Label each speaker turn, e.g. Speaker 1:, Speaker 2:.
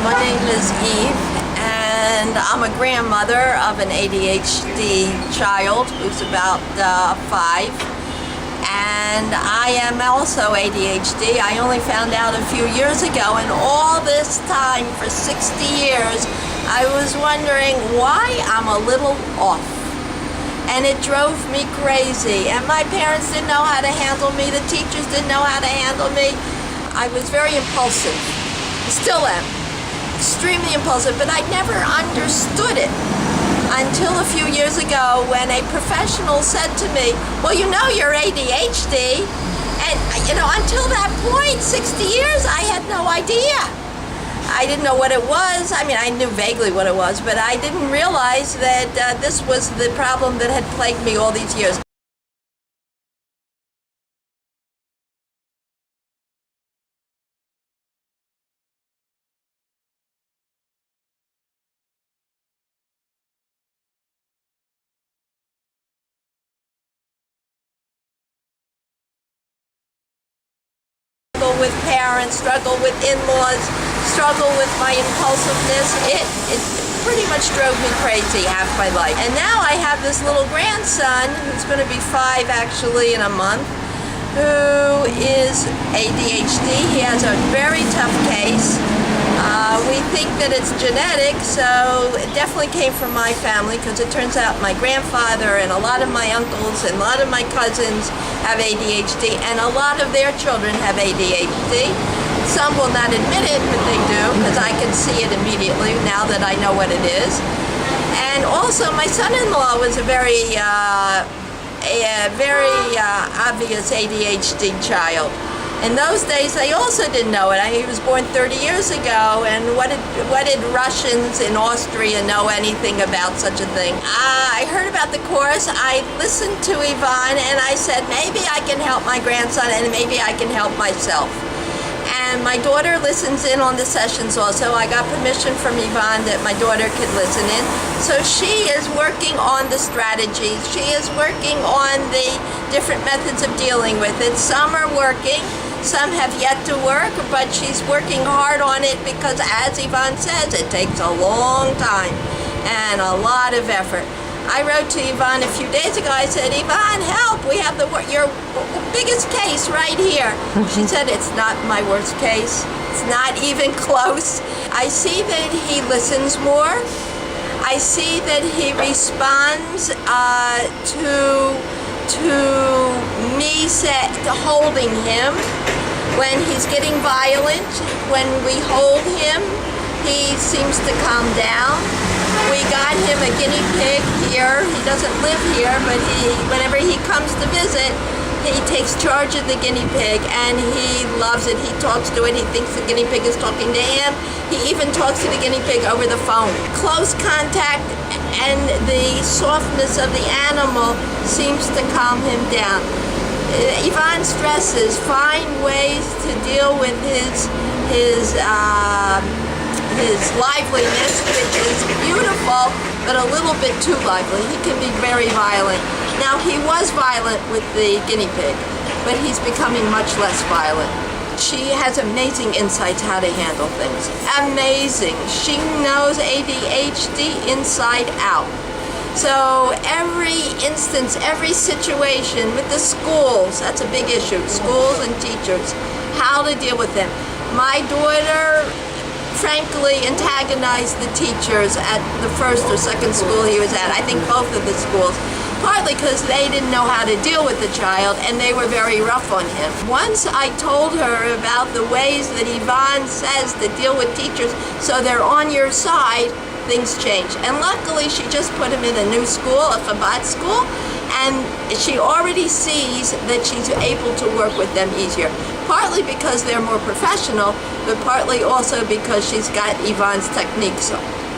Speaker 1: My name is Eve, and I'm a grandmother of an ADHD child who's about 5. And I am also ADHD. I only found out a few years ago, and all this time, for 60 years, I was wondering why I'm a little off. And it drove me crazy. And my parents didn't know how to handle me. The teachers didn't know how to handle me. I was very impulsive. Still am. Extremely impulsive, but I never understood it until a few years ago when a professional said to me, well, you know you're ADHD. And, until that point, 60 years, I had no idea. I didn't know what it was. I mean, I knew vaguely what it was, but I didn't realize that this was the problem that had plagued me all these years. With parents, struggle with in-laws, struggle with my impulsiveness. It pretty much drove me crazy half my life. And now I have this little grandson who's going to be 5 actually in a month, who is ADHD. He has a very tough case. We think that it's genetic, so it definitely came from my family, because it turns out my grandfather and a lot of my uncles and a lot of my cousins have ADHD, and a lot of their children have ADHD. Some will not admit it, but they do, because I can see it immediately now that I know what it is. And also, my son-in-law was a very obvious ADHD child. In those days, I also didn't know it. He was born 30 years ago, and what did Russians in Austria know anything about such a thing? I heard about the course. I listened to Yvonne, and I said, maybe I can help my grandson, and maybe I can help myself. And my daughter listens in on the sessions also. I got permission from Yvonne that my daughter could listen in. So she is working on the strategies. She is working on the different methods of dealing with it. Some are working. Some have yet to work, but she's working hard on it because, as Yvonne says, it takes a long time and a lot of effort. I wrote to Yvonne a few days ago. I said, Yvonne, help! We have your biggest case right here. She said, it's not my worst case. It's not even close. I see that he listens more. I see that he responds to me holding him. When he's getting violent, when we hold him, he seems to calm down. We got him a guinea pig here. He doesn't live here, but whenever he comes to visit, he takes charge of the guinea pig, and he loves it. He talks to it. He thinks the guinea pig is talking to him. He even talks to the guinea pig over the phone. Close contact and the softness of the animal seems to calm him down. Yvonne stresses, find ways to deal with his liveliness, which is beautiful, but a little bit too lively. He can be very violent. Now, he was violent with the guinea pig, but he's becoming much less violent. She has amazing insights how to handle things. Amazing. She knows ADHD inside out. So every instance, every situation with the schools, that's a big issue, schools and teachers, how to deal with them. My daughter frankly antagonized the teachers at the first or second school he was at. I think both of the schools. Partly because they didn't know how to deal with the child, and they were very rough on him. Once I told her about the ways that Yvonne says to deal with teachers so they're on your side, things change. And luckily, she just put him in a new school, a Chabad school, and she already sees that she's able to work with them easier. Partly because they're more professional, but partly also because she's got Yvonne's techniques